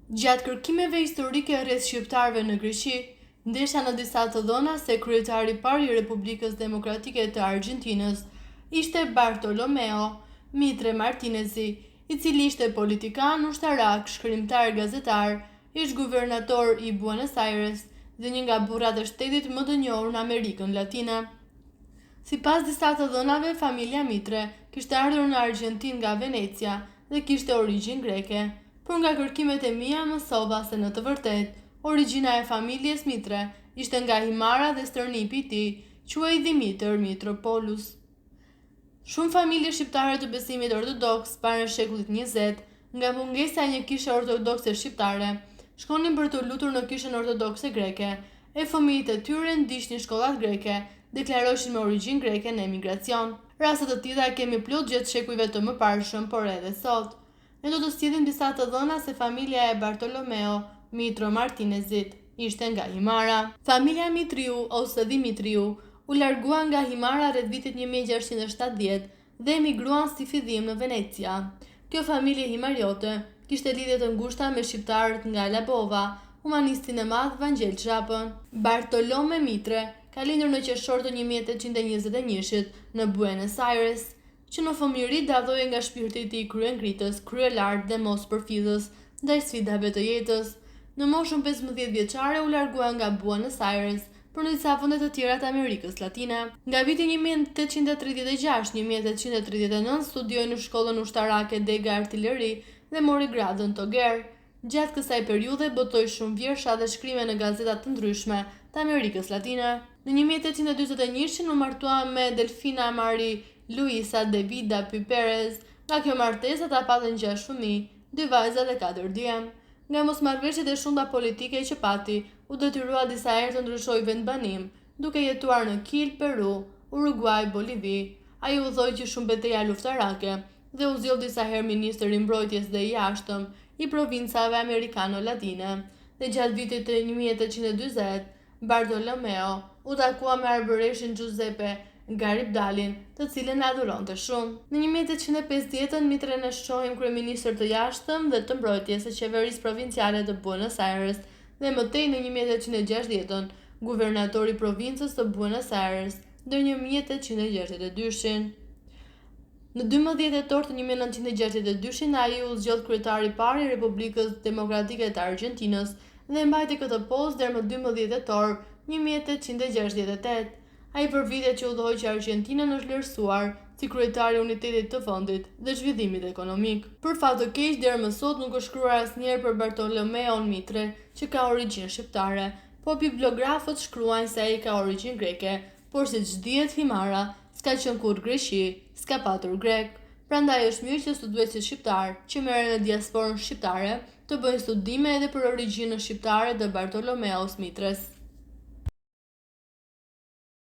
Gjatë kërkimeve historike rreth shqiptarëve në Greqi, ndesha në disa të dhëna se kryetari i parë i Republikës Demokratike të Argjentinës ishte Bartolomeo Mitre Martinezi, i cili ishte politikan, ushtarak, shkrimtar, gazetar, ish guvernator i Buenos Aires dhe një nga burrat e shtetit më të njohur në Amerikën Latine. Sipas disa të dhënave, familja Mitre kishte ardhur në Argjentinë nga Venecia dhe kishte origjinë greke, por nga kërkimet e mia mësova se në të vërtetë origjina e familjes Mitre ishte nga Himara dhe stërnipi i tij, quhej Dimitër Mitropoulos. Shumë familje shqiptare të besimit ortodoks para shekullit 20, nga mungesa e një kishe ortodokse shqiptare, shkonin për të lutur në kishën ortodokse greke, e fëmijët e tyre ndiqnin shkollat greke, deklaroshin me origjinë greke në emigracion. Raste të tilla kemi plot gjatë shekujve të mëparshëm, por edhe sot. Ne do të sjellim disa të dhëna se familja e Bartolomeo Mitro Martinezit ishte nga Himara. Familja Mitriu ose Dimitriu u largua nga Himara rreth vitit 1670 dhe emigruan si fillim në Venecia. Kjo familje himariote kishte lidhje të ngushta me shqiptarët nga Labova, humanistin e madh Vangjel Çapën. Bartolome Mitre ka lindur në qershor të 1821 në Buenos Aires, që në fëmijëri dallohej nga shpirti i tij kryengritës, kryelart dhe mos përfillës ndaj sfidave të jetës. Në moshën 15 vjeçare u largua nga Buenos Aires për në disa vende të tjera të Amerikës Latine. Nga viti 1836-1839 studioi në shkollën ushtarake Dega Artilleri dhe mori gradën Togher. Gjatë kësaj periudhe botoi shumë vjersha dhe shkrime në gazeta të ndryshme të Amerikës Latine. Në 1841 u martua me Delfina Mari Luisa de Vida Pi Perez. Nga kjo martesë ata patën 6 fëmijë, 2 vajza dhe 4 djem. Nga mosmarrëveshjet e shumta politike që pati, u detyrua disa herë të ndryshojë vendbanim, duke jetuar në Kil, Peru, Uruguay, Bolivi. Ai udhëzoi që shumë betejë luftarake dhe u zgjoll disa herë ministër i mbrojtjes dhe i jashtëm i provincave amerikano-latine. Dhe gjatë vitit të 1840, Bartolomeo u takua me arbëreshin Giuseppe Garibaldin, të cilën e adhuronte shumë. Në 1850 Mitre ne shohim kryeministër të jashtëm dhe të mbrojtjes së qeverisë provinciale të Buenos Aires dhe mëtej në 1860 guvernator i provincës të Buenos Aires deri në 1862. Në 12 tetor të 1962 ai u zgjodh kryetari i parë i Republikës Demokratike të Argjentinës dhe mbajti këtë postë deri më 12 tetor 1868. Ai për vitet që udhëhoi që Argjentinën është vlerësuar si kryetari i unitetit të vendit dhe zhvillimit ekonomik. Për fat të keq, deri më sot nuk është shkruar asnjëherë për Bartolomeo Mitre, që ka origjinë shqiptare, po bibliografët shkruajnë se ai ka origjinë greke, por siç dihet Himara s'ka qenë kurrë Greqi, s'ka patur grek. Prandaj është mirë që studuesit shqiptar që merren në diasporën shqiptare të bëjnë studime edhe për origjinën shqiptare të Bartolomeos Mitres.